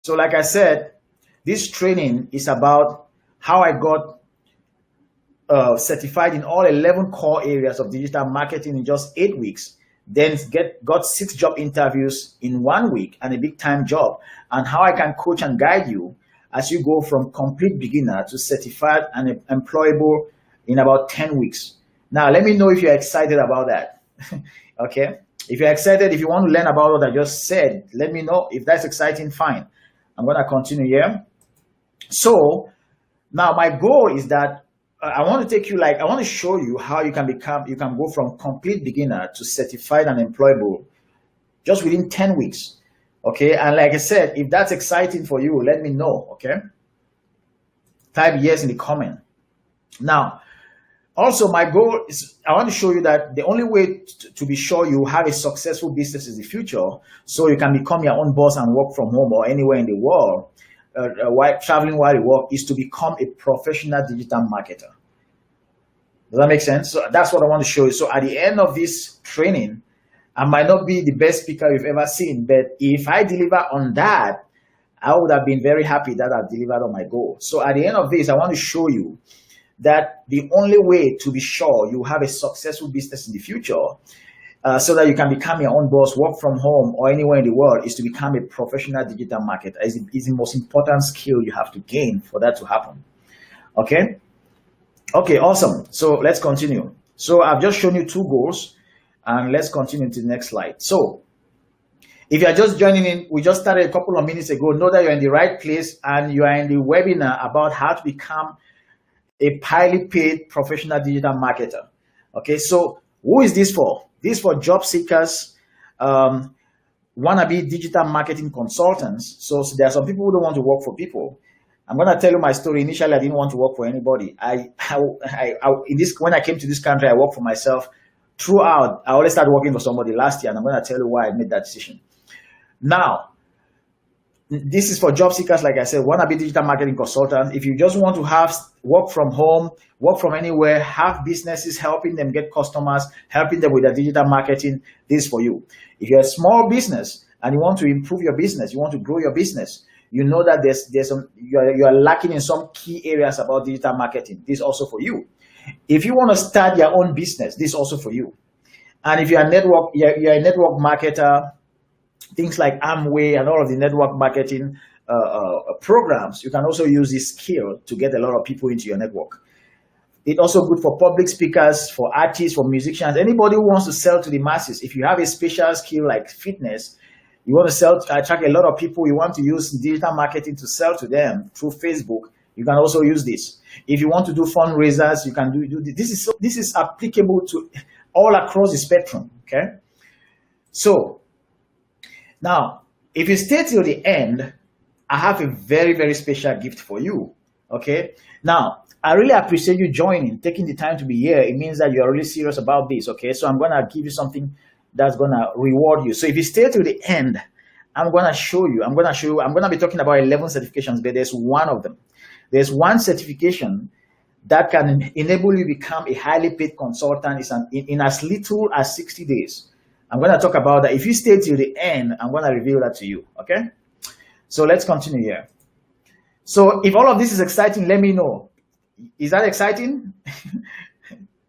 So like I said, this training is about how I got certified in all 11 core areas of digital marketing in just 8 weeks, then got 6 job interviews in 1 week and a big time job, and how I can coach and guide you as you go from complete beginner to certified and employable in about 10 weeks. Now, let me know if you're excited about that. Okay. If you're excited, if you want to learn about what I just said, let me know. If that's exciting, fine. I'm going to continue here. So now my goal is that I want to take you, I want to show you how you can go from complete beginner to certified and employable just within 10 weeks. Okay. And like I said, if that's exciting for you, let me know. Okay. Type yes in the comment. Now, also, my goal is I want to show you that the only way to be sure you have a successful business in the future, so you can become your own boss and work from home or anywhere in the world, while traveling while you work, is to become a professional digital marketer. Does that make sense? So that's what I want to show you. So at the end of this training, I might not be the best speaker you've ever seen, but if I deliver on that, I would have been very happy that I've delivered on my goal. So at the end of this, I want to show you that the only way to be sure you have a successful business in the future, so that you can become your own boss, work from home or anywhere in the world, is to become a professional digital marketer. It's the most important skill you have to gain for that to happen. Okay. Okay, awesome. So let's continue. So I've just shown you 2 goals, and let's continue to the next slide. So if you're just joining in, we just started a couple of minutes ago. Know that you're in the right place, and you are in the webinar about how to become a highly paid professional digital marketer. Okay, so who is this for? This is for job seekers, wannabe digital marketing consultants. So there are some people who don't want to work for people. I'm going to tell you my story. Initially, I didn't want to work for anybody. When I came to this country, I worked for myself. Throughout, I always started working for somebody last year, and I'm going to tell you why I made that decision. Now, this is for job seekers, like I said, wannabe digital marketing consultants. If you just want to work from home, work from anywhere, have businesses, helping them get customers, helping them with their digital marketing, this is for you. If you're a small business and you want to improve your business, you want to grow your business, you know that you are lacking in some key areas about digital marketing, this is also for you. If you want to start your own business, this is also for you. And if you're a network marketer, things like Amway and all of the network marketing programs, you can also use this skill to get a lot of people into your network. It's also good for public speakers, for artists, for musicians, anybody who wants to sell to the masses. If you have a special skill like fitness, you want to attract a lot of people, you want to use digital marketing to sell to them through Facebook, you can also use this. If you want to do fundraisers, you can do this. This is applicable to all across the spectrum. Okay, so now, if you stay till the end, I have a very, very special gift for you. Okay. Now, I really appreciate you joining, taking the time to be here. It means that you're really serious about this. Okay. So I'm going to give you something that's going to reward you. So if you stay till the end, I'm going to show you. I'm going to be talking about 11 certifications, but there's one of them. There's one certification that can enable you to become a highly paid consultant in as little as 60 days. I'm going to talk about that. If you stay till the end, I'm going to reveal that to you. Okay. So let's continue here. So if all of this is exciting, let me know. Is that exciting?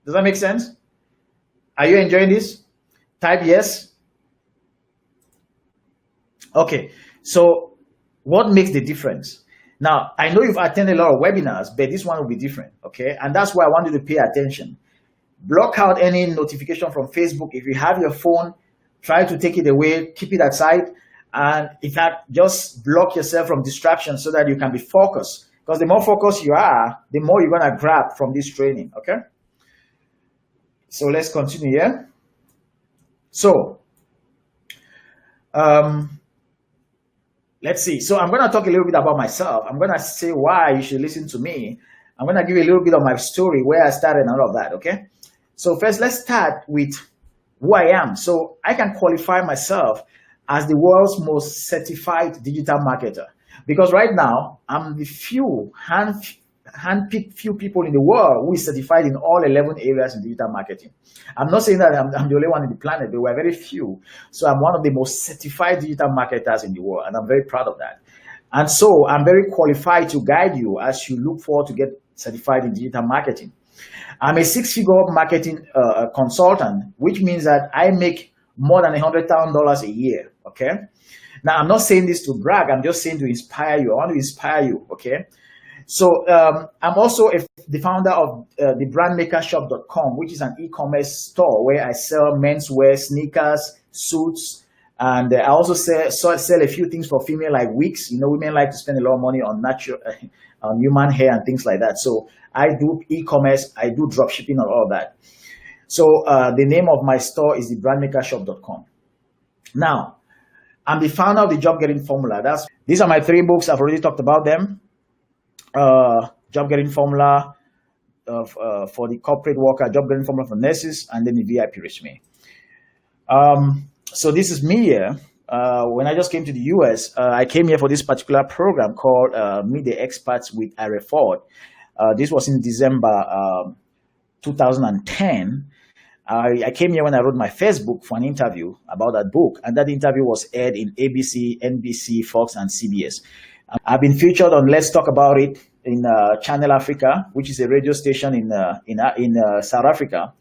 Does that make sense? Are you enjoying this? Type yes. Okay. So what makes the difference? Now, I know you've attended a lot of webinars, but this one will be different. Okay. And that's why I want you to pay attention. Block out any notification from Facebook. If you have your phone, try to take it away, keep it aside. And in fact, just block yourself from distractions so that you can be focused. Because the more focused you are, the more you're going to grab from this training. Okay. So let's continue here. So, let's see. So I'm going to talk a little bit about myself. I'm going to say why you should listen to me. I'm going to give you a little bit of my story, where I started and all of that. Okay. So first, let's start with who I am. So I can qualify myself as the world's most certified digital marketer, because right now I'm the handpicked few people in the world who is certified in all 11 areas in digital marketing. I'm not saying that I'm the only one in the planet, but we're very few. So I'm one of the most certified digital marketers in the world, and I'm very proud of that. And so I'm very qualified to guide you as you look forward to get certified in digital marketing. I'm a six-figure marketing consultant, which means that I make more than $100,000 a year. Okay. Now, I'm not saying this to brag. I'm just saying to inspire you. I want to inspire you. Okay. So I'm also the founder of the brandmakershop.com, which is an e-commerce store where I sell menswear, sneakers, suits, and I also sell a few things for female, like wigs. You know, women like to spend a lot of money on natural, on human hair and things like that. So I do e-commerce, I do drop shipping and all of that. So the name of my store is the brandmakershop.com. Now, I'm the founder of the Job Getting Formula. These are my 3 books. I've already talked about them. Job Getting Formula for the corporate worker, Job Getting Formula for nurses, and then the VIP resume. So this is me here. When I just came to the US, I came here for this particular program called Meet the Experts with Ira Ford. This was in December 2010. I came here when I wrote my first book for an interview about that book, and that interview was aired in ABC, NBC, Fox, and CBS. I've been featured on Let's Talk About It in Channel Africa, which is a radio station in South Africa.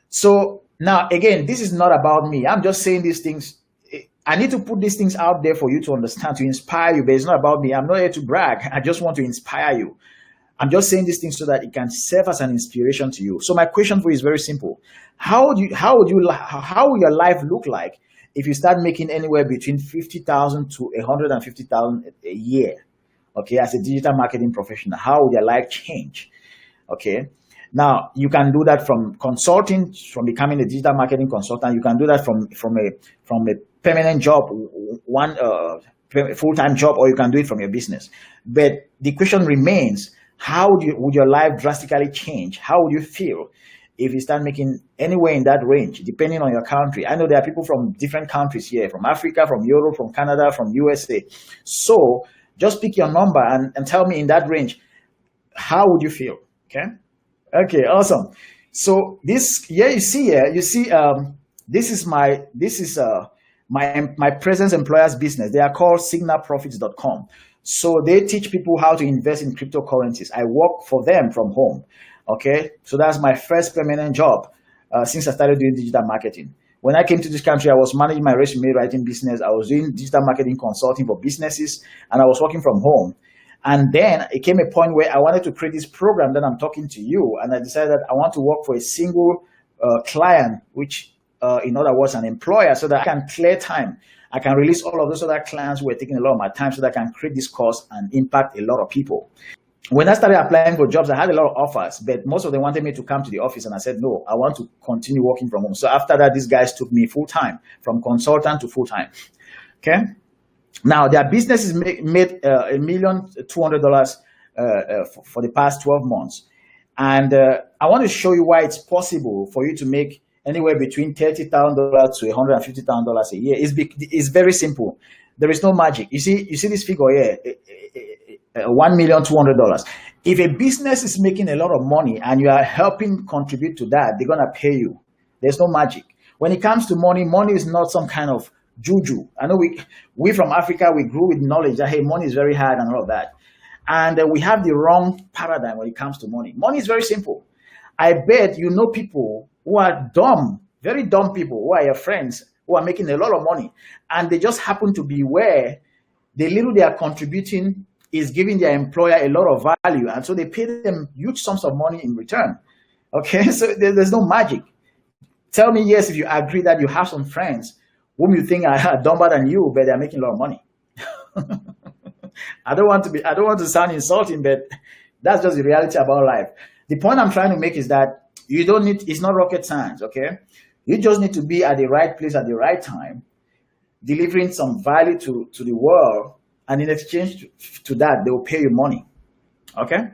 So now, again, this is not about me. I'm just saying these things. I need to put these things out there for you to understand, to inspire you, but it's not about me. I'm not here to brag. I just want to inspire you. I'm just saying these things so that it can serve as an inspiration to you. So my question for you is very simple. How will your life look like if you start making anywhere between $50,000 to $150,000 a year? Okay, as a digital marketing professional, how will your life change? Okay, now you can do that from consulting, from becoming a digital marketing consultant. You can do that from a permanent job, one full-time job, or you can do it from your business. But the question remains: would your life drastically change? How would you feel if you start making anywhere in that range, depending on your country? I know there are people from different countries here, from Africa, from Europe, from Canada, from USA. So just pick your number and tell me in that range, how would you feel? Okay, awesome. So this here you see this is my presence employers business. They are called signalprofits.com. So they teach people how to invest in cryptocurrencies. I work for them from home. Okay, so that's my first permanent job since I started doing digital marketing. When I came to this country, I was managing my resume writing business. I was doing digital marketing consulting for businesses, and I was working from home. And then it came a point where I wanted to create this program that I'm talking to you, and I decided that I want to work for a single client, which in other words, an employer, so that I can clear time. I can release all of those other clients who are taking a lot of my time so that I can create this course and impact a lot of people. When I started applying for jobs, I had a lot of offers, but most of them wanted me to come to the office, and I said, no, I want to continue working from home. So after that, these guys took me full-time, from consultant to full-time. Okay. Now, their businesses made $1,200,000 for the past 12 months. And I want to show you why it's possible for you to make anywhere between $30,000 to $150,000 a year. It's very simple. There is no magic. You see this figure here, $1,200,000. If a business is making a lot of money and you are helping contribute to that, they're going to pay you. There's no magic. When it comes to money, money is not some kind of juju. I know we from Africa, we grew with knowledge that, hey, money is very hard and all of that. And we have the wrong paradigm when it comes to money. Money is very simple. I bet you know people who are dumb, very dumb people, who are your friends, who are making a lot of money. And they just happen to be where the little they are contributing is giving their employer a lot of value. And so they pay them huge sums of money in return. Okay, so there's no magic. Tell me yes if you agree that you have some friends whom you think are dumber than you, but they're making a lot of money. I don't want to sound insulting, but that's just the reality about life. The point I'm trying to make is that it's not rocket science, okay? You just need to be at the right place at the right time, delivering some value to the world, and in exchange to that, they will pay you money, okay?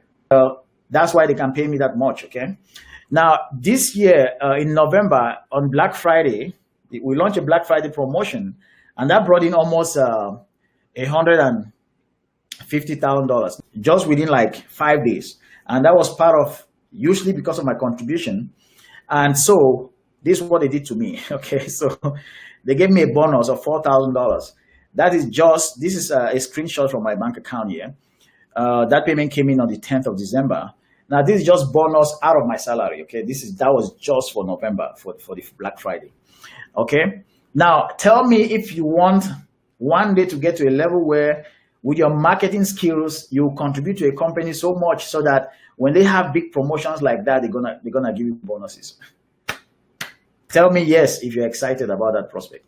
That's why they can pay me that much, okay? Now, this year, in November, on Black Friday, we launched a Black Friday promotion, and that brought in almost $150,000 just within like 5 days. And that was part of, usually because of my contribution. And so this is what they did to me. Okay, so they gave me a bonus of $4,000. This is a screenshot from my bank account here. That payment came in on the 10th of December. Now this is just bonus out of my salary. Okay, that was just for November for the Black Friday. Okay, now tell me if you want one day to get to a level where with your marketing skills you contribute to a company so much so that when they have big promotions like that, they're gonna give you bonuses. Tell me yes if you're excited about that prospect.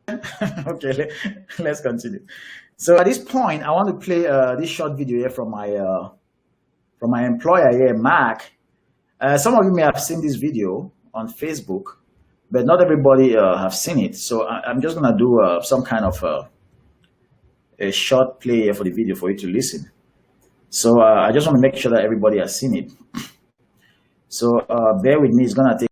Okay, let's continue. So at this point, I want to play this short video here from my employer here, Mark. Some of you may have seen this video on Facebook, but not everybody have seen it. So I'm just gonna do some kind of a short play here for the video for you to listen. So I just want to make sure that everybody has seen it. So bear with me, it's gonna take.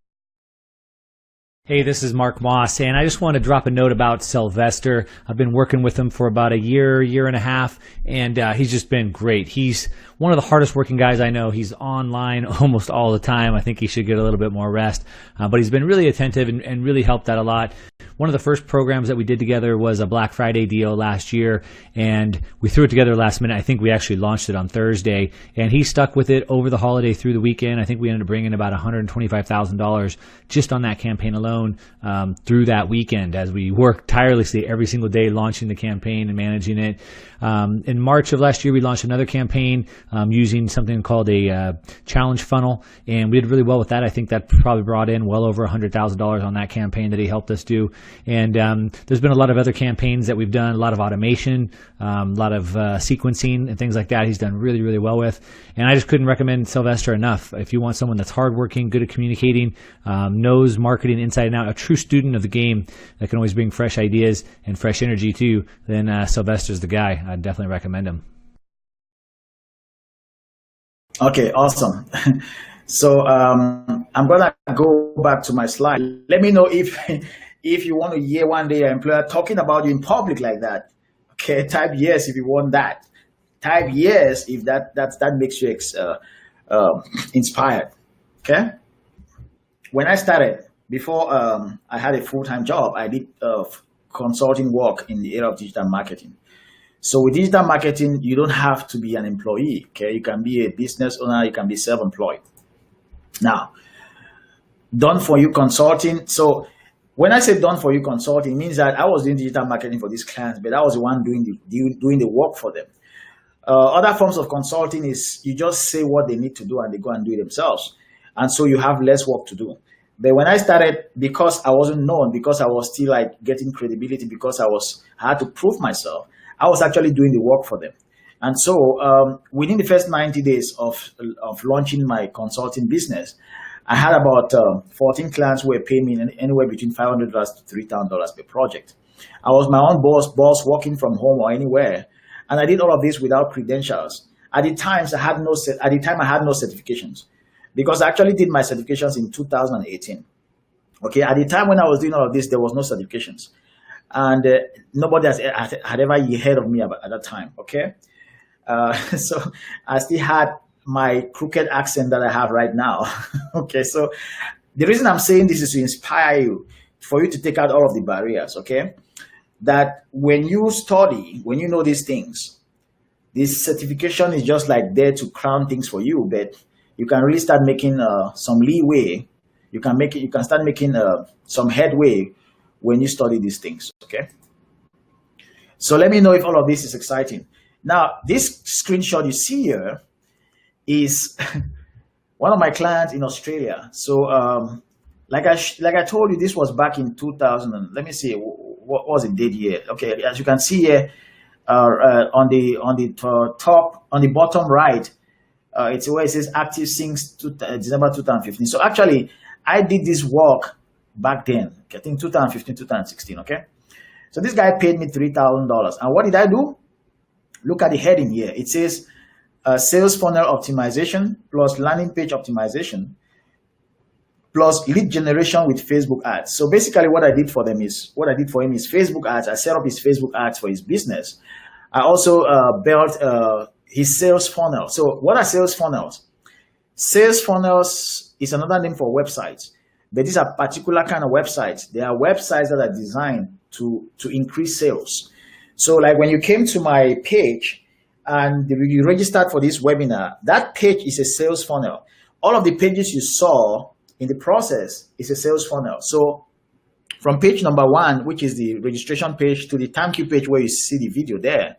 Hey, this is Mark Moss, and I just want to drop a note about Sylvester. I've been working with him for about a year and a half, and he's just been great. He's one of the hardest working guys I know. He's online almost all the time. I think he should get a little bit more rest, but he's been really attentive and really helped out a lot. One of the first programs that we did together was a Black Friday deal last year, and we threw it together last minute. I think we actually launched it on Thursday, and he stuck with it over the holiday through the weekend. I think we ended up bringing about $125,000 just on that campaign alone through that weekend as we worked tirelessly every single day launching the campaign and managing it. In March of last year, we launched another campaign using something called a challenge funnel, and we did really well with that. I think that probably brought in well over $100,000 on that campaign that he helped us do. And there's been a lot of other campaigns that we've done, a lot of automation, a lot of sequencing and things like that he's done really, really well with. And I just couldn't recommend Sylvester enough. If you want someone that's hardworking, good at communicating, knows marketing inside and out, a true student of the game that can always bring fresh ideas and fresh energy too, then Sylvester's the guy. I'd definitely recommend him. Okay, awesome. So I'm gonna go back to my slide. Let me know if you want to hear one day your employer talking about you in public like that. Okay, type yes if you want that. Type yes if that makes you inspired. Okay. When I started, before I had a full-time job, I did consulting work in the area of digital marketing. So with digital marketing, you don't have to be an employee. Okay, you can be a business owner, you can be self-employed. Now, done for you consulting. So when I say done for you consulting, it means that I was doing digital marketing for these clients, but I was the one doing the work for them. Other forms of consulting is you just say what they need to do and they go and do it themselves. And so you have less work to do. But when I started, because I wasn't known, because I was still like getting credibility, because I had to prove myself, I was actually doing the work for them. And so within the first 90 days of launching my consulting business, I had about 14 clients who were paying me anywhere between $500 to $3,000 per project. I was my own boss working from home or anywhere. And I did all of this without credentials. At the time, I had no certifications, because I actually did my certifications in 2018. Okay, at the time when I was doing all of this, there was no certifications. And nobody had ever heard of me at that time, okay? So I still had my crooked accent that I have right now, okay? So the reason I'm saying this is to inspire you, for you to take out all of the barriers, okay? That when you study, when you know these things, this certification is just like there to crown things for you, but you can really start making some leeway. You can start making some headway when you study these things, okay? So let me know if all of this is exciting. Now, this screenshot you see here is one of my clients in Australia. So like I told you, this was back in 2000. And let me see, what was the date here? Okay, as you can see here, on the bottom right, it's where it says active since December 2015. So actually, I did this work back then, I think 2015, 2016, okay? So this guy paid me $3,000. And what did I do? Look at the heading here. It says sales funnel optimization plus landing page optimization plus lead generation with Facebook ads. So basically what I did for him is Facebook ads. I set up his Facebook ads for his business. I also built his sales funnel. So what are sales funnels? Sales funnels is another name for websites. But these are particular kind of websites. They are websites that are designed to increase sales. So like when you came to my page and you registered for this webinar, that page is a sales funnel. All of the pages you saw in the process is a sales funnel. So from page number 1, which is the registration page, to the thank you page where you see the video there,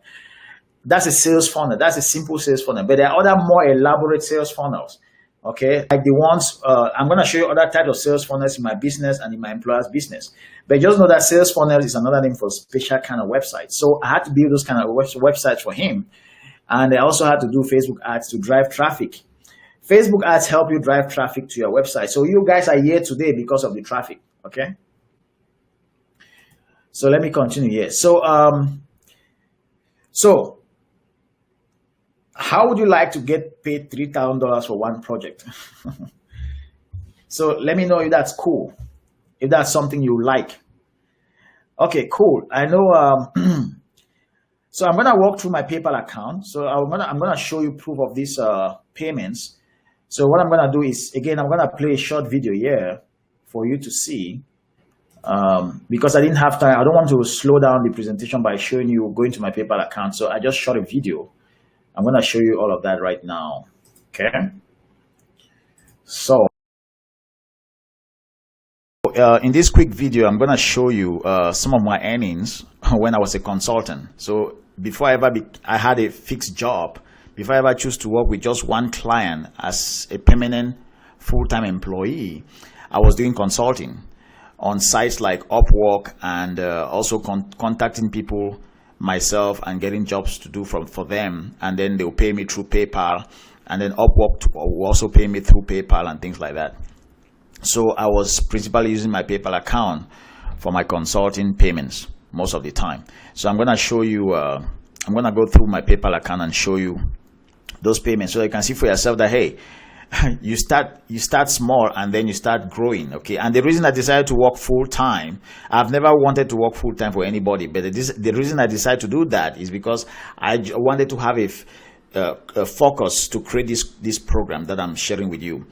that's a sales funnel. That's a simple sales funnel. But there are other more elaborate sales funnels. Okay, like the ones, I'm going to show you other types of sales funnels in my business and in my employer's business. But just know that sales funnel is another name for special kind of website. So I had to build those kind of websites for him. And I also had to do Facebook ads to drive traffic. Facebook ads help you drive traffic to your website. So you guys are here today because of the traffic. Okay. So let me continue here. So how would you like to get paid $3,000 for one project? So let me know if that's cool, if that's something you like. Okay, cool. I know. So I'm gonna walk through my PayPal account. So I'm gonna show you proof of these payments. So what I'm gonna do is, again, I'm gonna play a short video here for you to see. Because I didn't have time, I don't want to slow down the presentation by showing you going to my PayPal account. So I just shot a video. I'm going to show you all of that right now. Okay. So in this quick video, I'm going to show you some of my earnings when I was a consultant. So before I had a fixed job, before I ever choose to work with just one client as a permanent full-time employee, I was doing consulting on sites like Upwork and also contacting people myself and getting jobs to do for them, and then they'll pay me through PayPal, and then Upwork will also pay me through PayPal and things like that. So I was principally using my PayPal account for my consulting payments most of the time. So I'm going to show you, I'm going to go through my PayPal account and show you those payments so you can see for yourself that, hey, you start small and then you start growing. Okay. And the reason I decided to work full time, I've never wanted to work full time for anybody, but the reason I decided to do that is because I wanted to have a focus to create this program that I'm sharing with you.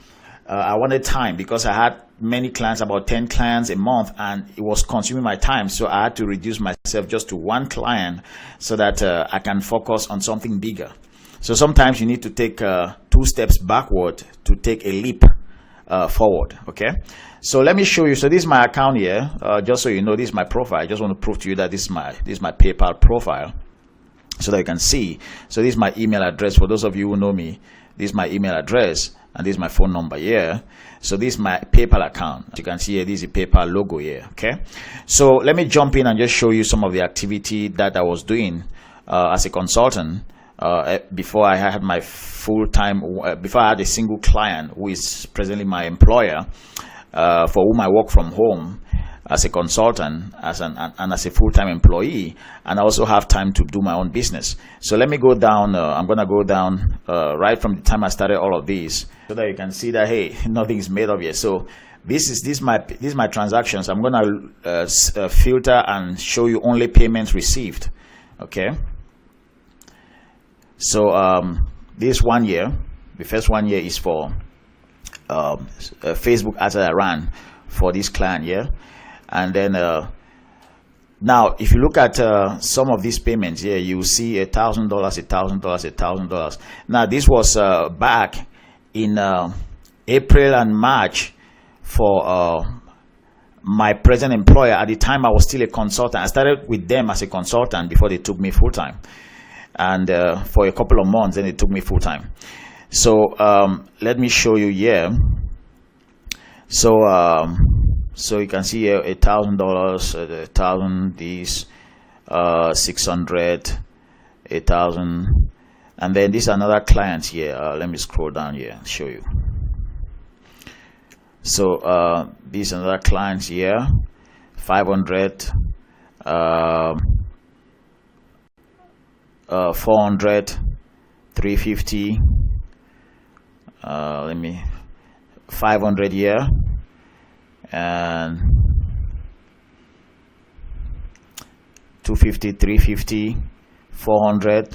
I wanted time because I had many clients, about 10 clients a month, and it was consuming my time. So I had to reduce myself just to one client so that I can focus on something bigger. So sometimes you need to take 2 steps backward to take a leap forward. Okay. So let me show you. So this is my account here. Just so you know, this is my profile. I just want to prove to you that this is my PayPal profile, so that you can see. So this is my email address. For those of you who know me, this is my email address, and this is my phone number here. So this is my PayPal account. As you can see here, this is a PayPal logo here. Okay. So let me jump in and just show you some of the activity that I was doing as a consultant. Before I had my full-time, before I had a single client who is presently my employer, for whom I work from home as a consultant, and as a full-time employee, and I also have time to do my own business. So let me go down. I'm gonna go down right from the time I started all of these, so that you can see that, hey, nothing is made up yet. So this is my transactions. I'm gonna filter and show you only payments received. Okay. So this 1 year, the first 1 year is for Facebook ads that I ran for this client here. And then now if you look at some of these payments here, you see $1,000, $1,000, $1,000. Now this was back in April and March for my present employer. At the time I was still a consultant. I started with them as a consultant before they took me full time. And for a couple of months, then it took me full time. So let me show you here. So so you can see here $1,000, 1,000, these 600, 1,000, and then this is another client here. Let me scroll down here and show you. So this is another client here, 500. 400, 350, let me 500 here, and 250, 350, 400,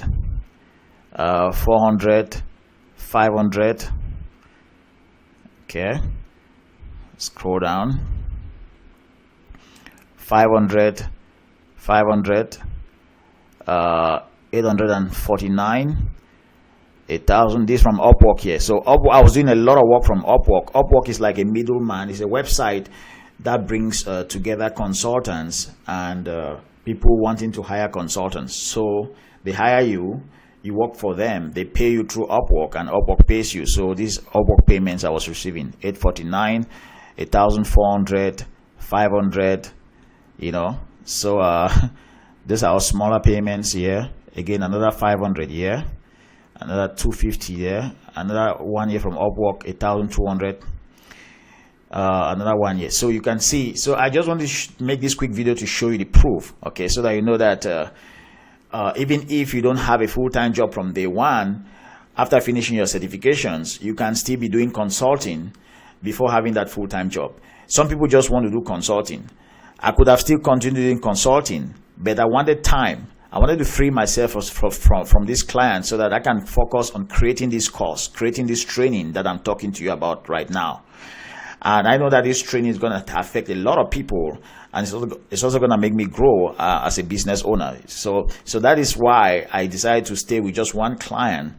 400, 500. Okay, scroll down. 500, 500, 849, 8,000. This from Upwork here. So I was doing a lot of work from Upwork. Upwork is like a middleman. It's a website that brings together consultants and people wanting to hire consultants. So they hire you, you work for them, they pay you through Upwork, and Upwork pays you. So these Upwork payments I was receiving: 849, 8,400, 500. So these are our smaller payments here. Again, another 500 here, another 250 here, another one here from Upwork, 8,200. Another one here. So you can see. So I just want to make this quick video to show you the proof, okay, so that you know that even if you don't have a full-time job from day one, after finishing your certifications, you can still be doing consulting before having that full-time job. Some people just want to do consulting. I could have still continued doing consulting, but I wanted time. I wanted to free myself from this client so that I can focus on creating this course, creating this training that I'm talking to you about right now. And I know that this training is going to affect a lot of people, and it's also going to make me grow as a business owner. So that is why I decided to stay with just one client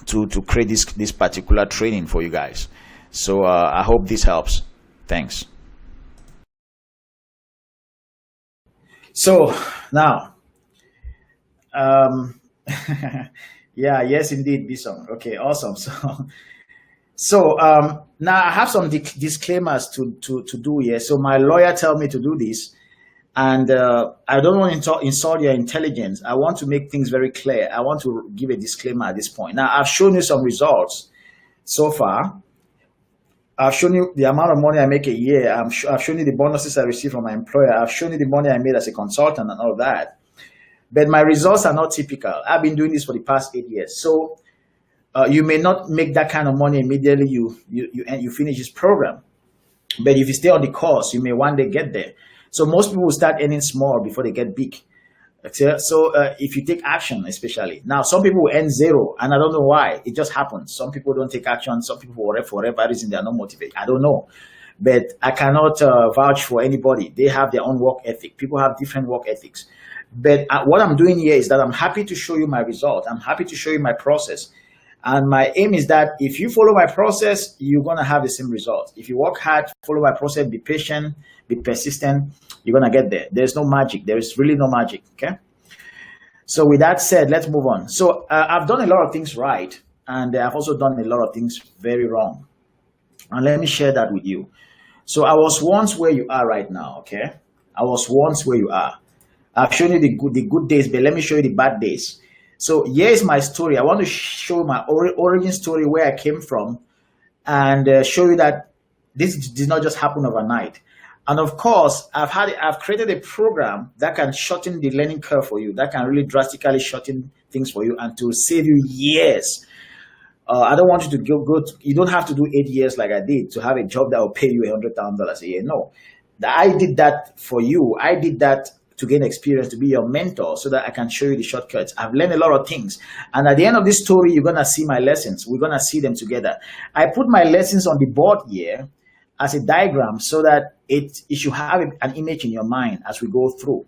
to create this particular training for you guys. So I hope this helps. Thanks. So now, yeah, yes, indeed, Bison. Okay, awesome. So now I have some disclaimers to do here. So my lawyer told me to do this, and I don't want to insult your intelligence. I want to make things very clear. I want to give a disclaimer at this point. Now, I've shown you some results so far. I've shown you the amount of money I make a year. I've shown you the bonuses I receive from my employer. I've shown you the money I made as a consultant and all that. But my results are not typical. I've been doing this for the past 8 years. So you may not make that kind of money immediately you finish this program. But if you stay on the course, you may one day get there. So most people will start earning small before they get big. So if you take action, especially. Now, some people will earn zero, and I don't know why. It just happens. Some people don't take action. Some people, for whatever reason, they are not motivated. I don't know. But I cannot vouch for anybody. They have their own work ethic. People have different work ethics. But what I'm doing here is that I'm happy to show you my result. I'm happy to show you my process. And my aim is that if you follow my process, you're going to have the same result. If you work hard, follow my process, be patient, be persistent, you're going to get there. There's no magic. There is really no magic, okay? So with that said, let's move on. So I've done a lot of things right, and I've also done a lot of things very wrong. And let me share that with you. So I was once where you are right now, okay? I was once where you are. I've shown you the good days, but let me show you the bad days. So here is my story. I want to show my origin story, where I came from, and show you that this did not just happen overnight. And of course, I've created a program that can shorten the learning curve for you, that can really drastically shorten things for you and to save you years. I don't want you to you don't have to do 8 years like I did to have a job that will pay you $100,000 a year. No, I did that for you. I did that to gain experience, to be your mentor, so that I can show you the shortcuts. I've learned a lot of things. And at the end of this story, you're going to see my lessons. We're going to see them together. I put my lessons on the board here as a diagram so that it should have an image in your mind as we go through.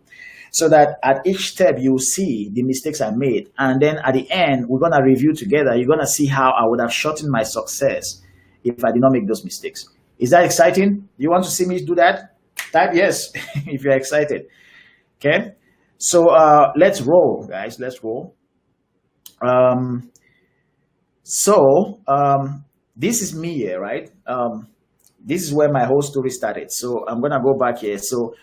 So that at each step, you'll see the mistakes I made. And then at the end, we're going to review together. You're going to see how I would have shortened my success if I did not make those mistakes. Is that exciting? You want to see me do that? Type yes if you're excited. Okay, so let's roll, guys. Let's roll. This is me here, right? This is where my whole story started. So I'm gonna go back here. So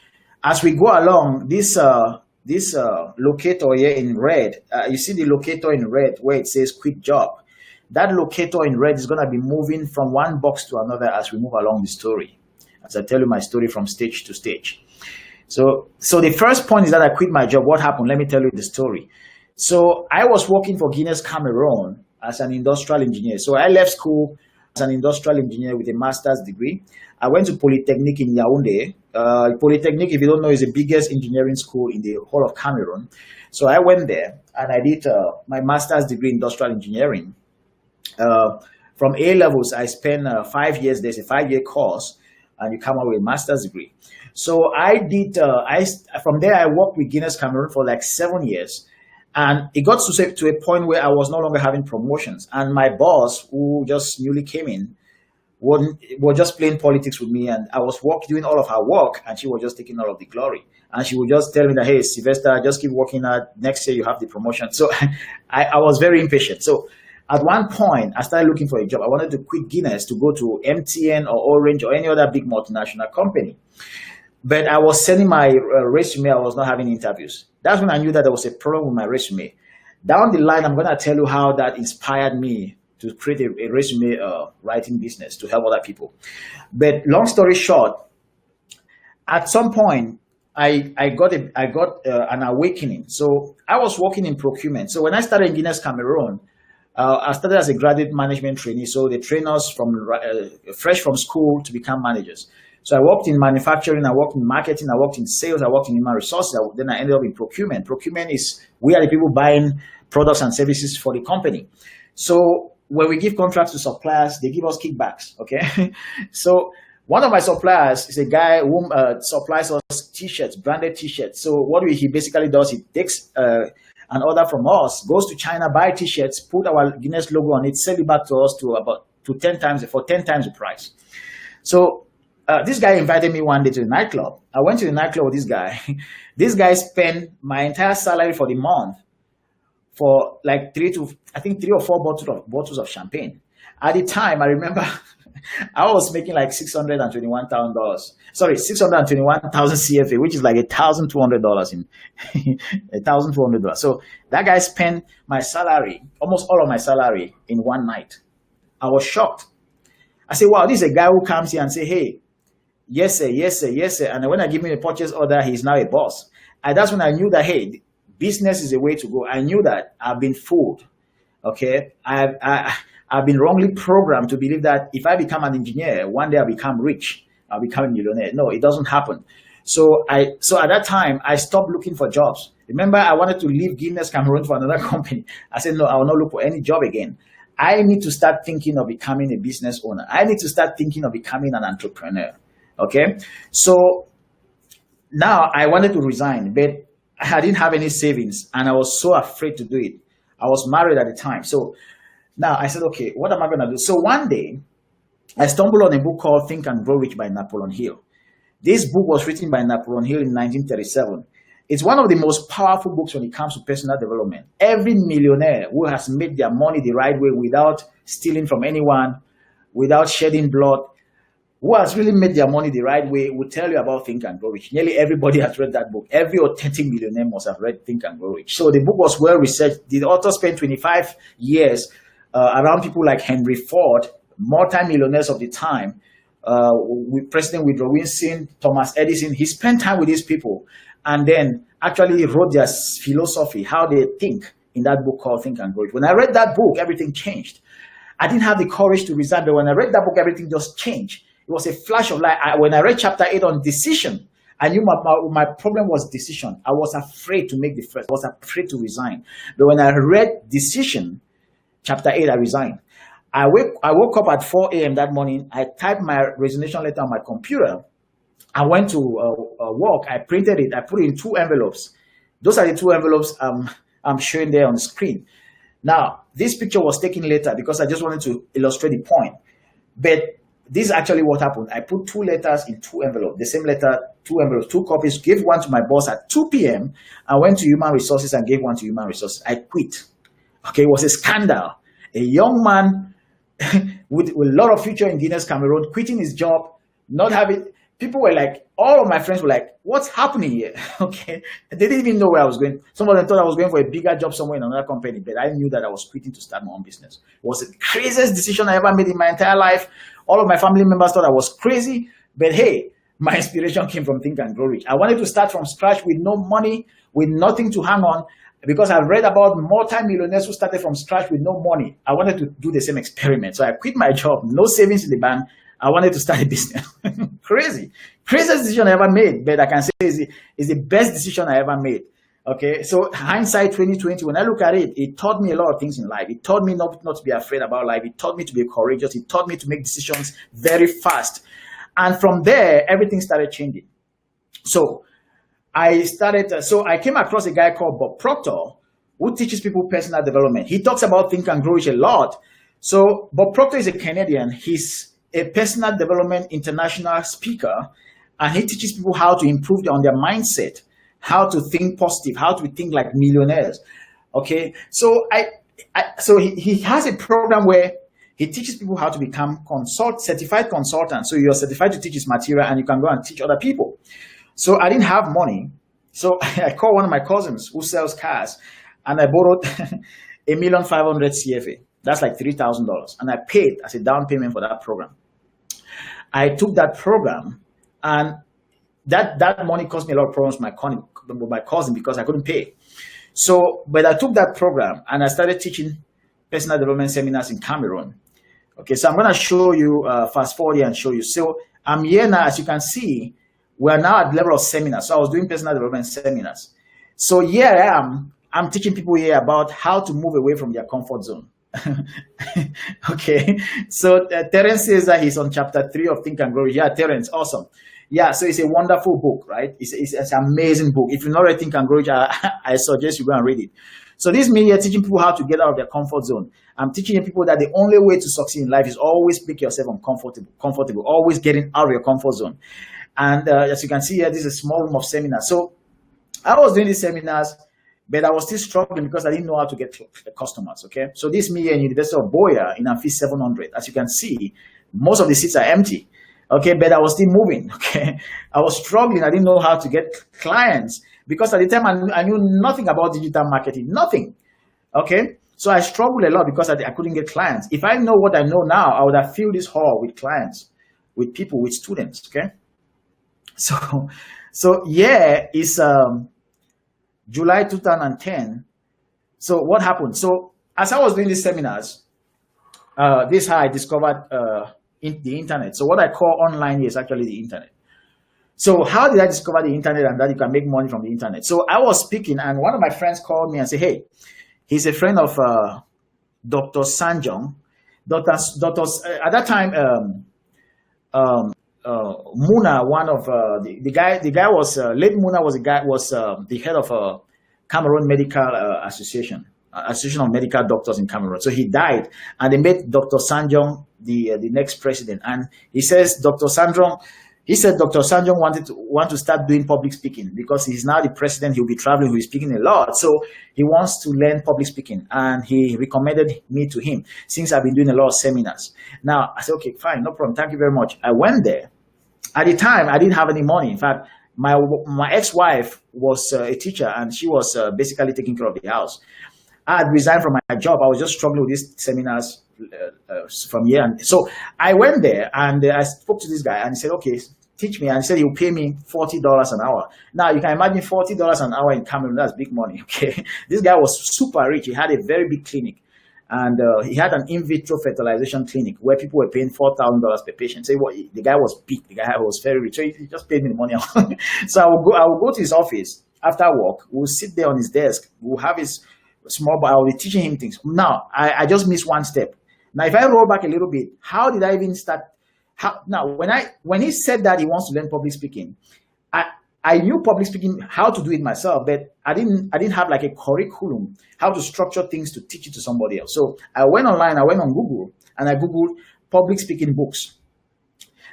as we go along, this locator here in red, you see the locator in red where it says "quit job." That locator in red is gonna be moving from one box to another as we move along the story. As I tell you my story from stage to stage. So the first point is that I quit my job. What happened? Let me tell you the story. So I was working for Guinness Cameroon as an industrial engineer. So I left school as an industrial engineer with a master's degree. I went to Polytechnic in Yaoundé. Polytechnic, if you don't know, is the biggest engineering school in the whole of Cameroon. So I went there and I did my master's degree in industrial engineering. From A levels, I spent 5 years. There's a 5-year course, and you come out with a master's degree. So I did. From there I worked with Guinness Cameroon for like 7 years, and it got to a point where I was no longer having promotions, and my boss, who just newly came in, was just playing politics with me, and I was doing all of her work, and she was just taking all of the glory. And she would just tell me that, hey, Sylvester, just keep working hard. Next year you have the promotion. So I was very impatient. So at one point, I started looking for a job. I wanted to quit Guinness to go to MTN or Orange or any other big multinational company. But I was sending my resume. I was not having interviews. That's when I knew that there was a problem with my resume. Down the line, I'm going to tell you how that inspired me to create a resume writing business to help other people. But long story short, at some point, I got an awakening. So I was working in procurement. So when I started in Guinness Cameroon, I started as a graduate management trainee. So they train us from fresh from school to become managers. So I worked in manufacturing, I worked in marketing, I worked in sales, I worked in human resources. Then I ended up in procurement. Procurement is we are the people buying products and services for the company. So when we give contracts to suppliers, they give us kickbacks. Okay, so one of my suppliers is a guy who supplies us T-shirts, branded T-shirts. So what he basically does, he takes an order from us, goes to China, buy T-shirts, put our Guinness logo on it, sell it back to us for 10 times the price. So this guy invited me one day to the nightclub. I went to the nightclub with this guy. This guy spent my entire salary for the month for like 3 or 4 bottles of champagne. At the time, I remember I was making like $621,000. Sorry, 621,000 CFA, which is like $1,200 in $1,200. So that guy spent my salary, almost all of my salary, in one night. I was shocked. I said, "Wow, this is a guy who comes here and say, hey, yes sir, yes sir, yes sir." And when I give him a purchase order, he's now a boss. And that's when I knew that, hey, business is a way to go. I knew that I've been fooled. Okay, I've been wrongly programmed to believe that if I become an engineer, one day I'll become rich, I'll become a millionaire. No, it doesn't happen. So at that time, I stopped looking for jobs. Remember, I wanted to leave Guinness Cameroon for another company. I said, no, I will not look for any job again. I need to start thinking of becoming a business owner. I need to start thinking of becoming an entrepreneur. Okay, so now I wanted to resign, but I didn't have any savings, and I was so afraid to do it. I was married at the time. So now I said, okay, what am I going to do? So one day, I stumbled on a book called Think and Grow Rich by Napoleon Hill. This book was written by Napoleon Hill in 1937. It's one of the most powerful books when it comes to personal development. Every millionaire who has made their money the right way without stealing from anyone, without shedding blood, who has really made their money the right way, will tell you about Think and Grow Rich. Nearly everybody has read that book. Every authentic millionaire must have read Think and Grow Rich. So the book was well researched. The author spent 25 years around people like Henry Ford, multi-millionaires of the time, with President Woodrow Wilson, Thomas Edison. He spent time with these people and then actually wrote their philosophy, how they think, in that book called Think and Grow Rich. When I read that book, everything changed. I didn't have the courage to resign, but when I read that book, everything just changed. It was a flash of light. When I read chapter 8 on decision, I knew my problem was decision. I was afraid to make the first. I was afraid to resign. But when I read decision, chapter 8, I resigned. I woke up at 4 a.m. that morning. I typed my resignation letter on my computer. I went to work. I printed it. I put it in 2 envelopes. Those are the 2 envelopes I'm showing there on the screen. Now, this picture was taken later because I just wanted to illustrate the point. But this is actually what happened. I put 2 letters in 2 envelopes, the same letter, 2 envelopes, 2 copies, gave one to my boss at 2 p.m. I went to human resources and gave one to human resources. I quit. Okay, it was a scandal. A young man with a lot of future in Guinness Cameroon, quitting his job, not having, people were like, all of my friends were like, what's happening here? Okay, they didn't even know where I was going. Some of them thought I was going for a bigger job somewhere in another company, but I knew that I was quitting to start my own business. It was the craziest decision I ever made in my entire life. All of my family members thought I was crazy, but hey, my inspiration came from Think and Grow Rich. I wanted to start from scratch with no money, with nothing to hang on, because I've read about multi-millionaires who started from scratch with no money. I wanted to do the same experiment. So I quit my job, no savings in the bank. I wanted to start a business. Craziest decision I ever made, but I can say is the best decision I ever made. Okay, so hindsight 2020, when I look at it, it taught me a lot of things in life. It taught me not to be afraid about life. It taught me to be courageous. It taught me to make decisions very fast. And from there, everything started changing. So so I came across a guy called Bob Proctor, who teaches people personal development. He talks about Think and Grow Rich a lot. So Bob Proctor is a Canadian. He's a personal development international speaker, and he teaches people how to improve on their mindset, how to think positive, how to think like millionaires. Okay, so he has a program where he teaches people how to become certified consultants. So you're certified to teach his material, and you can go and teach other people. So I didn't have money, so I called one of my cousins who sells cars, and I borrowed $1,500,000 CFA. That's like $3,000, and I paid as a down payment for that program. I took that program, and that money cost me a lot of problems with my cousin because I couldn't pay. So, but I took that program and I started teaching personal development seminars in Cameroon. Okay, so I'm going to show you, fast forward here and show you. So I'm here now, as you can see, we're now at the level of seminars. So I was doing personal development seminars. So here I am, I'm teaching people here about how to move away from their comfort zone. Okay, so Terence says that he's on chapter 3 of Think and Grow. Yeah, Terence, awesome. Yeah, so it's a wonderful book, right? It's an amazing book. If you not already Think and Grow, I suggest you go and read it. So this means you're teaching people how to get out of their comfort zone. I'm teaching people that the only way to succeed in life is always make yourself uncomfortable, always getting out of your comfort zone. And as you can see here, this is a small room of seminars. So I was doing these seminars, but I was still struggling because I didn't know how to get customers, okay? So this me in University of Boya in Amphi 700. As you can see, most of the seats are empty, okay? But I was still moving, okay? I was struggling. I didn't know how to get clients because at the time I knew nothing about digital marketing, nothing, okay? So I struggled a lot because I couldn't get clients. If I know what I know now, I would have filled this hall with clients, with people, with students, okay? So yeah, it's July 2010. So what happened? So as I was doing these seminars, this is how I discovered the internet. So what I call online is actually the internet. So how did I discover the internet and that you can make money from the internet? So I was speaking and one of my friends called me and said, hey, he's a friend of Dr. Sanjong. At that time, Muna, one of the guy was late Muna was the head of Cameroon Medical Association of Medical Doctors in Cameroon. So he died, and they made Dr. Sanjong the next president. And he says Dr. Sanjong want to start doing public speaking because he's now the president. He'll be traveling. He'll be speaking a lot. So he wants to learn public speaking, and he recommended me to him since I've been doing a lot of seminars. Now I said, okay, fine, no problem. Thank you very much. I went there. At the time, I didn't have any money. In fact, my ex-wife was a teacher, and she was basically taking care of the house. I had resigned from my job. I was just struggling with these seminars from here. And so I went there, and I spoke to this guy, and he said, okay, teach me. And he said he'll pay me $40 an hour. Now, you can imagine $40 an hour in Cameroon. That's big money, okay? This guy was super rich. He had a very big clinic. And he had an in vitro fertilization clinic where people were paying $4,000 per patient. So the guy was big. The guy was very rich. So he just paid me the money. So I will go to his office after work. We'll sit there on his desk. We'll have his small, I will be teaching him things. Now, I just missed one step. Now, if I roll back a little bit, how did I even start? Now, when he said that he wants to learn public speaking, I knew public speaking, how to do it myself, but I didn't have like a curriculum, how to structure things to teach it to somebody else. So I went online, I went on Google, and I Googled public speaking books.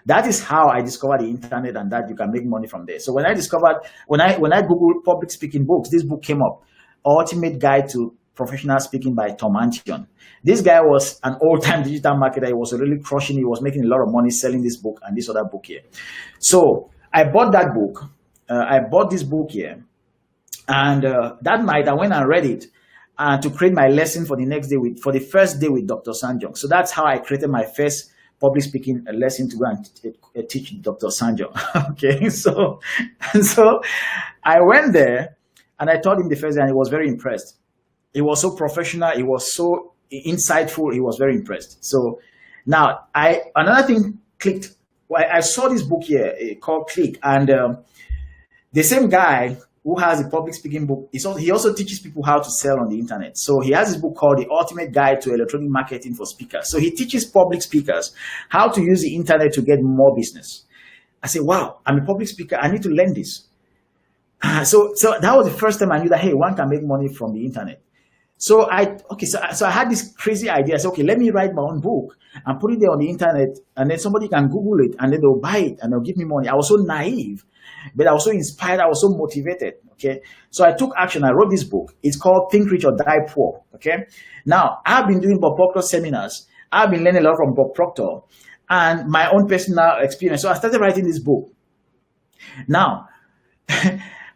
That is how I discovered the internet and that you can make money from there. So when I Googled public speaking books, this book came up, Ultimate Guide to Professional Speaking by Tom Antion. This guy was an old-time digital marketer. He was really crushing. He was making a lot of money selling this book and this other book here. So I bought that book. I bought this book here, and that night I went and read it to create my lesson for the next day for the first day with Dr. Sanjong. So that's how I created my first public speaking lesson to go and teach Dr. Sanjong. Okay, so I went there and I taught him the first day, and he was very impressed. He was so professional. He was so insightful. He was very impressed. So now another thing clicked. Well, I saw this book here called Click, and the same guy who has a public speaking book, he also teaches people how to sell on the internet. So he has this book called The Ultimate Guide to Electronic Marketing for Speakers. So he teaches public speakers how to use the internet to get more business. I said, wow, I'm a public speaker. I need to learn this. So that was the first time I knew that, hey, one can make money from the internet. So so I had this crazy idea. I said, okay, let me write my own book and put it there on the internet, and then somebody can Google it, and then they'll buy it and they'll give me money. I was so naive, but I was so inspired. I was so motivated. Okay, so I took action. I wrote this book. It's called Think Rich or Die Poor. Okay, now I've been doing Bob Proctor seminars. I've been learning a lot from Bob Proctor and my own personal experience. So I started writing this book. Now,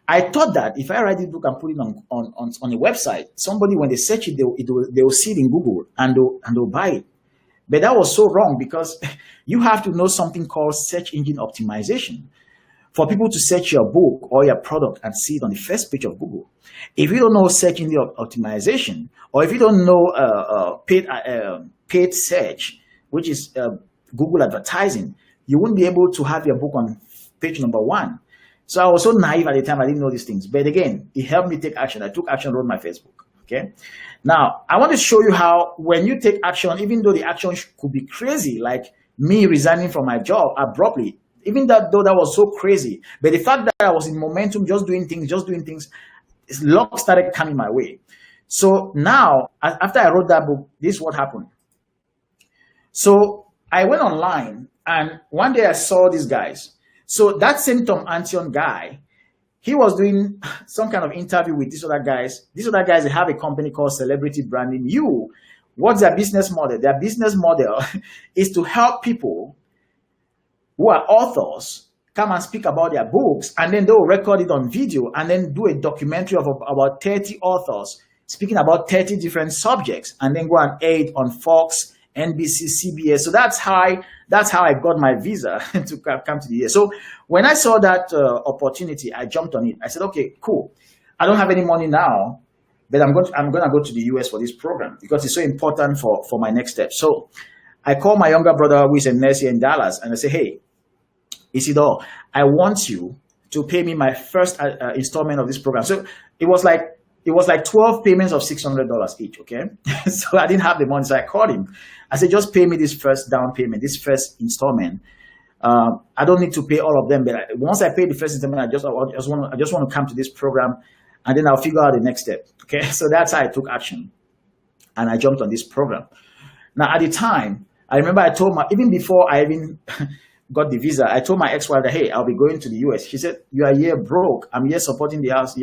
I thought that if I write this book and put it on a website, somebody, when they search it, they will see it in Google and they'll buy it. But that was so wrong, because you have to know something called search engine optimization for people to search your book or your product and see it on the first page of Google. If you don't know search engine optimization, or if you don't know paid search, which is Google advertising, you wouldn't be able to have your book on page number 1. So I was so naive at the time, I didn't know these things. But again, it helped me take action. I took action, wrote my Facebook. Okay. Now, I want to show you how when you take action, even though the action could be crazy, like me resigning from my job abruptly, even though that was so crazy, but the fact that I was in momentum, just doing things, luck started coming my way. So now, after I wrote that book, this is what happened. So I went online, and one day I saw these guys. So that same Tom Antion guy, he was doing some kind of interview with these other guys. These other guys, they have a company called Celebrity Branding You. What's their business model? Their business model is to help people who are authors come and speak about their books, and then they'll record it on video and then do a documentary of about 30 authors speaking about 30 different subjects, and then go and air it on Fox, NBC, CBS. So that's how I got my visa to come to the US. So when I saw that opportunity, I jumped on it. I said, okay, cool. I don't have any money now, but I'm going to go to the US for this program because it's so important for my next step. So I called my younger brother, who is a nurse here in Dallas, and I said, hey, Isidore, I want you to pay me my first installment of this program. So it was like 12 payments of $600 each, okay? So I didn't have the money, so I called him. I said, just pay me this first down payment, this first installment. I don't need to pay all of them, but once I pay the first installment, I just want to come to this program, and then I'll figure out the next step, okay? So that's how I took action, and I jumped on this program. Now, at the time, I remember I told even before I even got the visa, I told my ex-wife that, hey, I'll be going to the US. She said, you are here broke. I'm here supporting the house.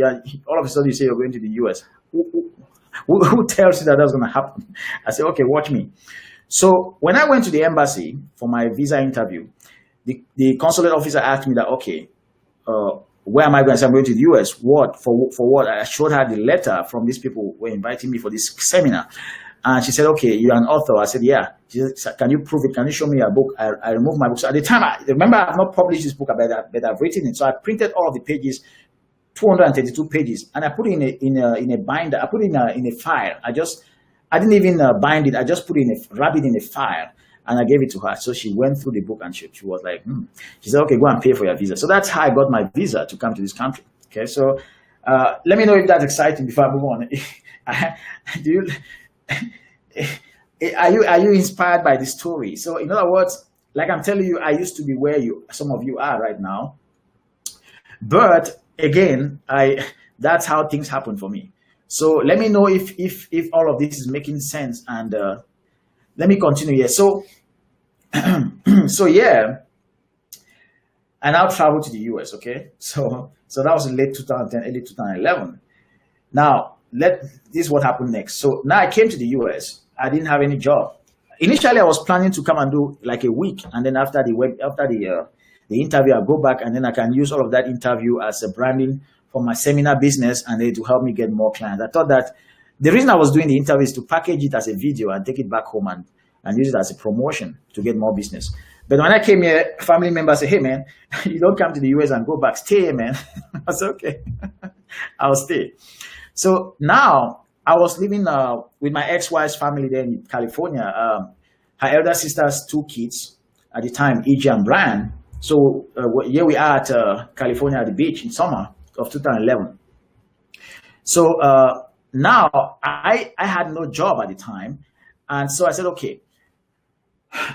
All of a sudden you say you're going to the US. Who tells you that that's going to happen? I said, okay, watch me. So when I went to the embassy for my visa interview, the consulate officer asked me that, okay, where am I going? I said, I'm going to the US. What? For what? I showed her the letter from these people who were inviting me for this seminar. And she said, okay, you're an author. I said, yeah. She said, can you prove it? Can you show me your book? I removed my book. So at the time, remember, I've not published this book, but I've written it. So I printed all of the pages, 232 pages, and I put it in a binder. I put it in a file. I didn't even bind it. I just put it wrap it in a file, and I gave it to her. So she went through the book, and she was like, She said, okay, go and pay for your visa. So that's how I got my visa to come to this country. Okay, so let me know if that's exciting before I move on. Are you inspired by the story? So in other words, like I'm telling you, I used to be where some of you are right now. But again, that's how things happen for me. So let me know if all of this is making sense, and let me continue here. So yeah, I now travel to the US. Okay, so that was in late 2010, early 2011. Now this is what happened next. So now I came to the US. I didn't have any job. Initially, I was planning to come and do like a week, and then after the interview, I'll go back, and then I can use all of that interview as a branding for my seminar business, and then to help me get more clients. I thought that the reason I was doing the interview is to package it as a video and take it back home and use it as a promotion to get more business. But when I came here, family members said, hey man, you don't come to the US and go back, stay here, man. I said, okay, I'll stay. So now I was living with my ex-wife's family there in California. Her elder sister has 2 kids at the time, E.J. and Brian. So here we are at California at the beach in summer of 2011. So now I had no job at the time. And so I said, okay.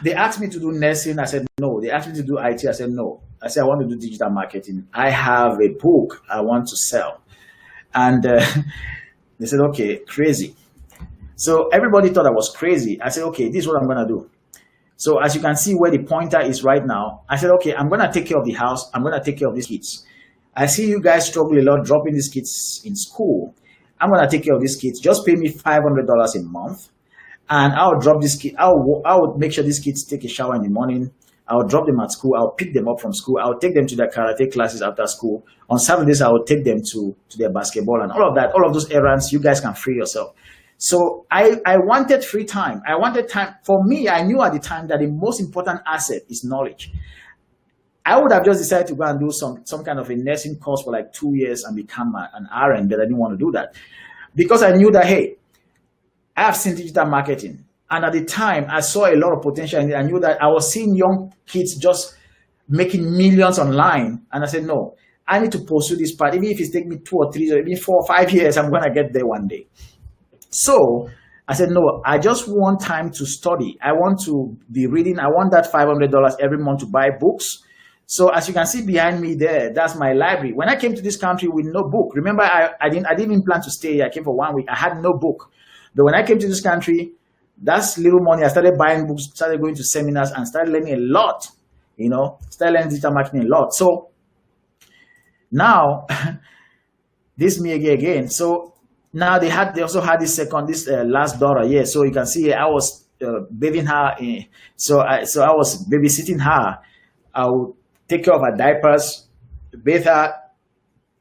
They asked me to do nursing. I said, no. They asked me to do IT. I said, no. I said, I want to do digital marketing. I have a book I want to sell. And they said, okay, crazy. So everybody thought I was crazy. I said, okay, this is what I'm going to do. So as you can see where the pointer is right now, I said, okay, I'm going to take care of the house. I'm going to take care of these kids. I see you guys struggle a lot dropping these kids in school. I'm going to take care of these kids. Just pay me $500 a month. And I'll drop this kid. I'll make sure these kids take a shower in the morning. I'll drop them at school. I'll pick them up from school. I'll take them to their karate classes after school. On Saturdays, I will take them to their basketball and all of that. All of those errands, you guys can free yourself. So I wanted free time. I wanted time. For me, I knew at the time that the most important asset is knowledge. I would have just decided to go and do some kind of a nursing course for like 2 years and become an RN, but I didn't want to do that. Because I knew that, hey, I have seen digital marketing. And at the time, I saw a lot of potential in it. I knew that I was seeing young kids just making millions online. And I said, no, I need to pursue this part. Even if it's taking me 2 or 3, or maybe 4 or 5 years, I'm going to get there one day. So I said, no, I just want time to study. I want to be reading. I want that $500 every month to buy books. So as you can see behind me there, that's my library. When I came to this country with no book, remember, I didn't even plan to stay here. I came for 1 week. I had no book. But when I came to this country, that's little money. I started buying books, started going to seminars, and started learning a lot. Started learning digital marketing a lot. So now, this me again. So now they also had this last daughter. Yeah. So you can see I was bathing her. So I was babysitting her. I would take care of her diapers, bathe her,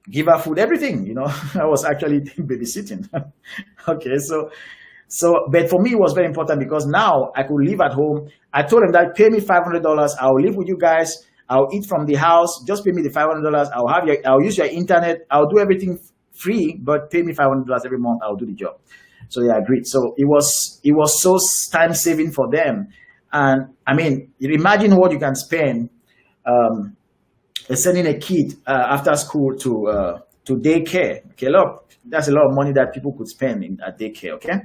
give her food, everything. I was actually babysitting. Okay. But for me, it was very important because now I could live at home. I told them that pay me $500. I'll live with you guys. I'll eat from the house. Just pay me the $500. I'll use your internet. I'll do everything free, but pay me $500 every month. I'll do the job. So they agreed. So it was so time saving for them. And I mean, imagine what you can spend sending a kid after school to daycare. Okay, look. That's a lot of money that people could spend at daycare, okay?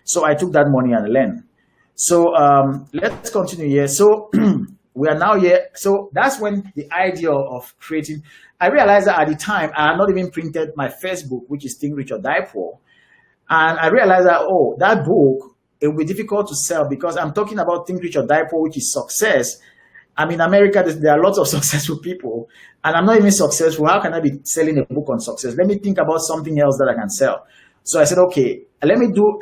So I took that money and learned. So let's continue here. So we are now here. So that's when the idea of creating, I realized that at the time, I had not even printed my first book, which is Think Rich or Die Poor. And I realized that, that book, it will be difficult to sell because I'm talking about Think Rich or Die Poor, which is success. I mean, America, there are lots of successful people, and I'm not even successful. How can I be selling a book on success? Let me think about something else that I can sell. So I said, okay,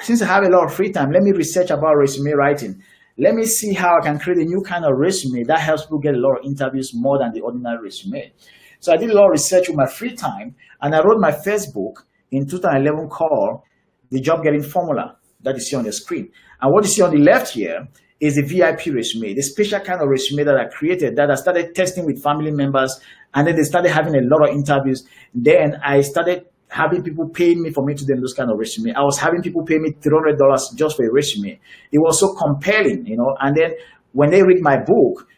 since I have a lot of free time, let me research about resume writing. Let me see how I can create a new kind of resume that helps people get a lot of interviews more than the ordinary resume. So I did a lot of research with my free time, and I wrote my first book in 2011 called The Job Getting Formula that you see on the screen. And what you see on the left here is the VIP resume, the special kind of resume that I created that I started testing with family members, and then they started having a lot of interviews. Then I started having people paying me for me to do those kind of resume. I was having people pay me $300 just for a resume. It was so compelling, and then when they read my book,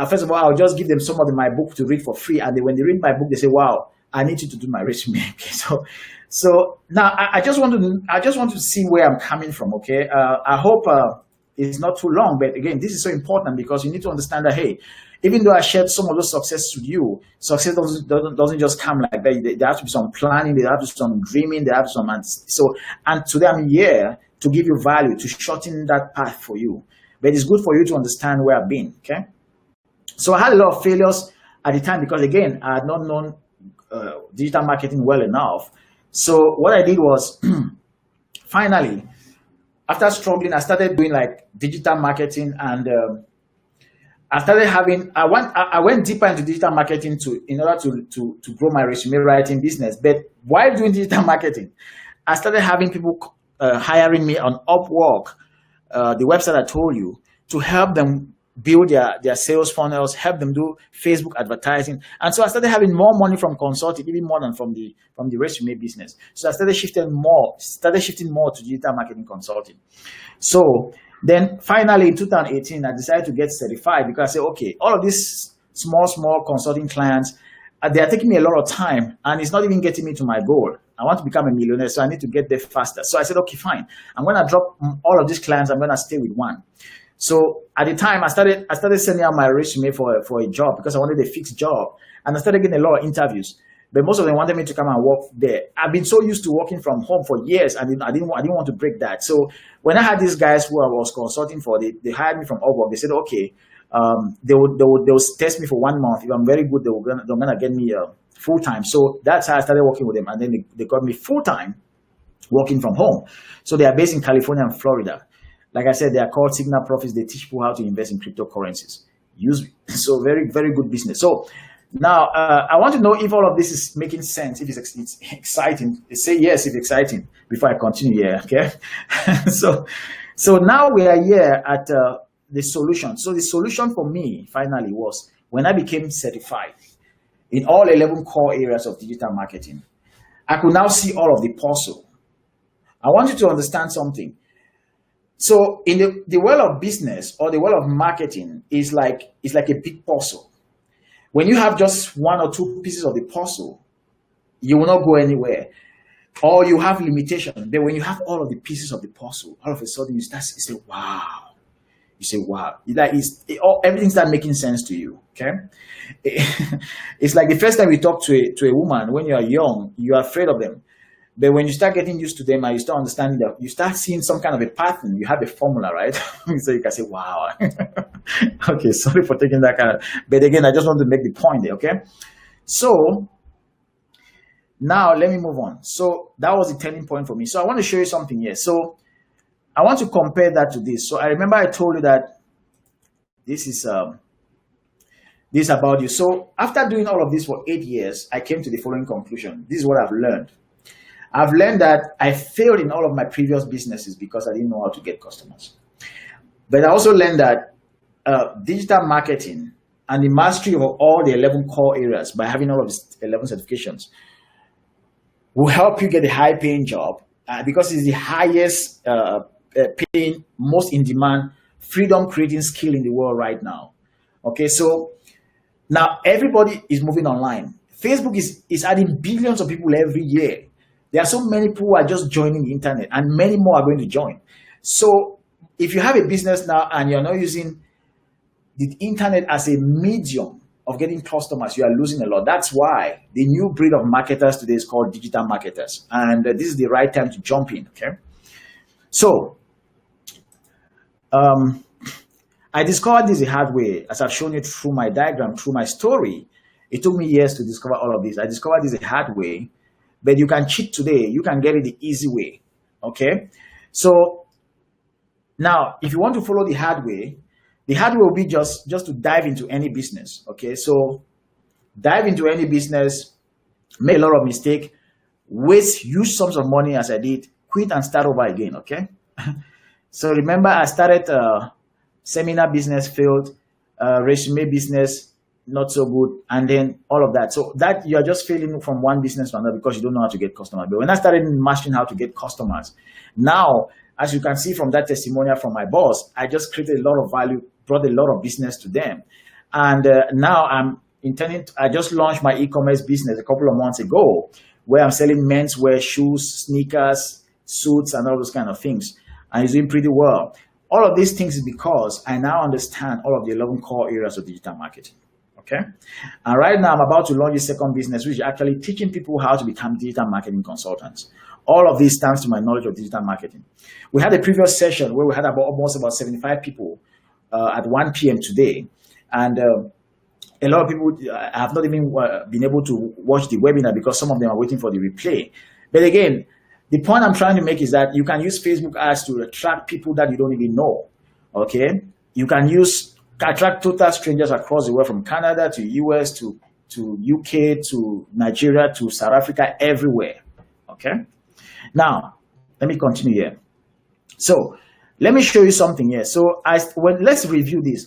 first of all, I'll just give them some of my book to read for free. And then when they read my book, they say, wow, I need you to do my resume. Okay, so now I just want to see where I'm coming from. Okay. I hope, it's not too long, but again, this is so important because you need to understand that, hey, even though I shared some of those success with you, success doesn't just come like that. There has to be some planning, there has to be some dreaming, there has to be some, and today I'm here to give you value, to shorten that path for you. But it's good for you to understand where I've been, okay? So I had a lot of failures at the time because, again, I had not known digital marketing well enough. So what I did was, finally, after struggling, I started doing like digital marketing, and I started I went deeper into digital marketing in order to grow my resume writing business. But while doing digital marketing, I started having people hiring me on Upwork, the website I told you, to help them build their sales funnels, help them do Facebook advertising. And so I started having more money from consulting, even more than from the resume business. So I started shifting more to digital marketing consulting. So then finally in 2018, I decided to get certified because I said, okay, all of these small consulting clients, they are taking me a lot of time and it's not even getting me to my goal. I want to become a millionaire, so I need to get there faster. So I said, okay, fine. I'm going to drop all of these clients. I'm going to stay with one. So at the time, I started sending out my resume for a job because I wanted a fixed job, and I started getting a lot of interviews. But most of them wanted me to come and work there. I've been so used to working from home for years, and I didn't want to break that. So when I had these guys who I was consulting for, they hired me from Upwork. They said, okay, they'll test me for 1 month. If I'm very good, they're gonna get me full time. So that's how I started working with them, and then they got me full time working from home. So they are based in California and Florida. Like I said, they are called Signal Profits. They teach people how to invest in cryptocurrencies. So very, very good business. So now I want to know if all of this is making sense, if it's exciting. Say yes if exciting before I continue here, okay? so now we are here at the solution. So the solution for me finally was when I became certified in all 11 core areas of digital marketing. I could now see all of the puzzle. I want you to understand something. So in the world of business or the world of marketing is like a big puzzle. When you have just 1 or 2 pieces of the puzzle, you will not go anywhere, or you have limitation. But when you have all of the pieces of the puzzle, all of a sudden you say, wow. You say, wow. Everything starts making sense to you. Okay, it's like the first time you talk to a woman when you are young, you are afraid of them. But when you start getting used to them and you start understanding that, you start seeing some kind of a pattern. You have a formula, right? So you can say, wow. Okay, sorry for taking that kind of, but again, I just want to make the point there, okay? So now let me move on. So that was the turning point for me. So I want to show you something here. So I want to compare that to this. So I remember I told you that this is about you. So after doing all of this for 8 years, I came to the following conclusion. This is what I've learned. I've learned that I failed in all of my previous businesses because I didn't know how to get customers. But I also learned that digital marketing and the mastery of all the 11 core areas by having all of these 11 certifications will help you get a high-paying job because it's the highest paying, most in-demand, freedom-creating skill in the world right now. Okay, so now everybody is moving online. Facebook is adding billions of people every year. There are so many people who are just joining the internet, and many more are going to join. So if you have a business now and you're not using the internet as a medium of getting customers, you are losing a lot. That's why the new breed of marketers today is called digital marketers. And this is the right time to jump in, okay? So I discovered this the hard way, as I've shown you through my diagram, through my story. It took me years to discover all of this. I discovered this the hard way. But you can cheat today. You can get it the easy way, okay? So now, if you want to follow the hard way will be just to dive into any business, okay? So dive into any business, make a lot of mistakes, waste huge sums of money as I did, quit and start over again, okay? So remember, I started seminar business, failed, resume business, not so good, and then all of that. So that you are just failing from one business to another because you don't know how to get customers. But when I started mastering how to get customers, now, as you can see from that testimonial from my boss, I just created a lot of value, brought a lot of business to them. And now I just launched my e-commerce business a couple of months ago, where I'm selling menswear, shoes, sneakers, suits, and all those kind of things. And it's doing pretty well. All of these things is because I now understand all of the 11 core areas of digital marketing. Okay, and right now I'm about to launch a second business, which is actually teaching people how to become digital marketing consultants. All of this thanks to my knowledge of digital marketing. We had a previous session where we had almost about 75 people at 1 p.m. today, and a lot of people have not even been able to watch the webinar because some of them are waiting for the replay. But again, the point I'm trying to make is that you can use Facebook ads to attract people that you don't even know. Okay, you can attract total strangers across the world, from Canada to US to UK to Nigeria to South Africa, everywhere. Okay. Now, let me continue here. So let me show you something here. So let's review this.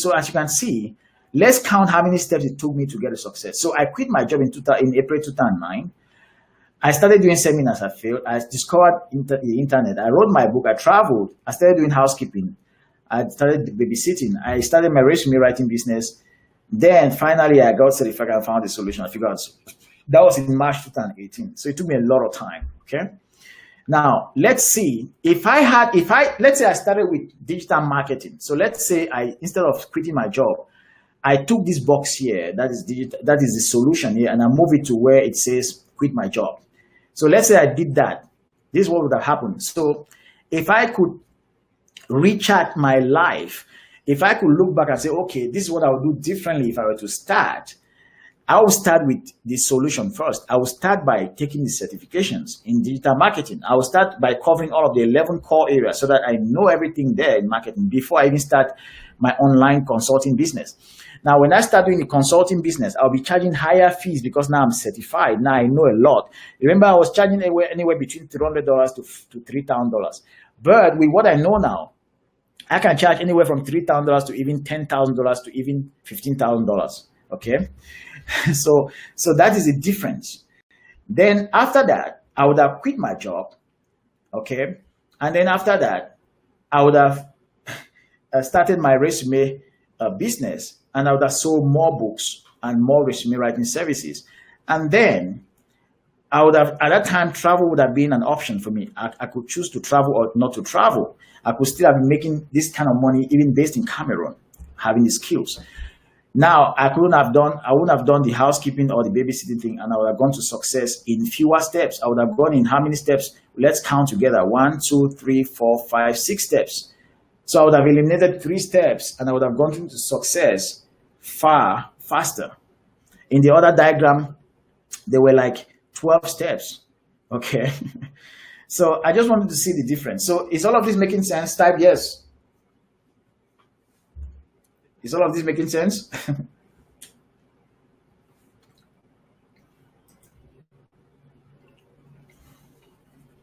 So as you can see, let's count how many steps it took me to get a success. So I quit my job in April 2009. I started doing seminars. I failed. I discovered the internet. I wrote my book. I traveled. I started doing housekeeping. I started babysitting. I started my resume writing business. Then finally I got certified and found the solution. I figured out. That was in March 2018. So it took me a lot of time. Okay. Now, let's see let's say I started with digital marketing. So let's say instead of quitting my job, I took this box here, that is the solution here, and I move it to where it says quit my job. So let's say I did that. This is what would have happened. So if I could rechart my life, if I could look back and say, okay, this is what I would do differently if I were to start, I will start with the solution first. I will start by taking the certifications in digital marketing. I will start by covering all of the 11 core areas so that I know everything there in marketing before I even start my online consulting business. Now, when I start doing the consulting business, I'll be charging higher fees because now I'm certified. Now I know a lot. Remember, I was charging anywhere between $300 to $3,000. But with what I know now, I can charge anywhere from $3,000 to even $10,000 to even $15,000. Okay, so that is the difference. Then after that, I would have quit my job. Okay, and then after that, I would have started my resume business, and I would have sold more books and more resume writing services. And then I would have, at that time, travel would have been an option for me. I could choose to travel or not to travel. I could still have been making this kind of money even based in Cameroon, having the skills. Now, I wouldn't have done the housekeeping or the babysitting thing, and I would have gone to success in fewer steps. I would have gone in how many steps? Let's count together. 1, 2, 3, 4, 5, 6 steps. So I would have eliminated 3 steps, and I would have gone into success far faster. In the other diagram, there were like 12 steps. Okay. So I just wanted to see the difference. So is all of this making sense? Type yes. Is all of this making sense?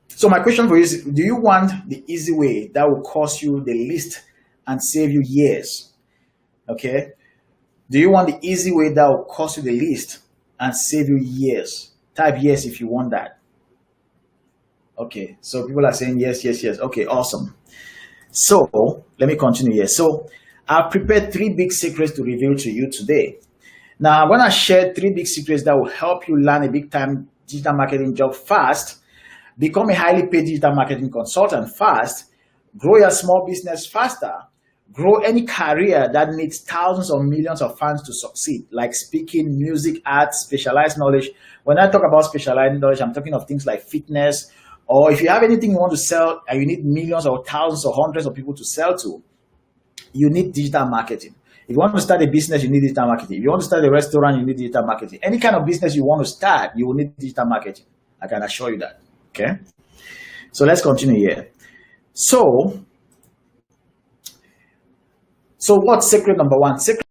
So my question for you is, do you want the easy way that will cost you the least and save you years? Okay. Do you want the easy way that will cost you the least and save you years? Type yes if you want that. Okay. So people are saying yes, yes, yes. Okay, awesome. So let me continue here. So I've prepared 3 big secrets to reveal to you today. Now, I'm going to share 3 big secrets that will help you land a big-time digital marketing job fast, become a highly paid digital marketing consultant fast, grow your small business faster, grow any career that needs thousands or millions of fans to succeed, like speaking, music, arts, specialized knowledge. When I talk about specialized knowledge, I'm talking of things like fitness, or if you have anything you want to sell and you need millions or thousands or hundreds of people to sell to, you need digital marketing. If you want to start a business, you need digital marketing. If you want to start a restaurant, you need digital marketing. Any kind of business you want to start, you will need digital marketing. I can assure you that. Okay. So let's continue here. So what's secret number 1? Secret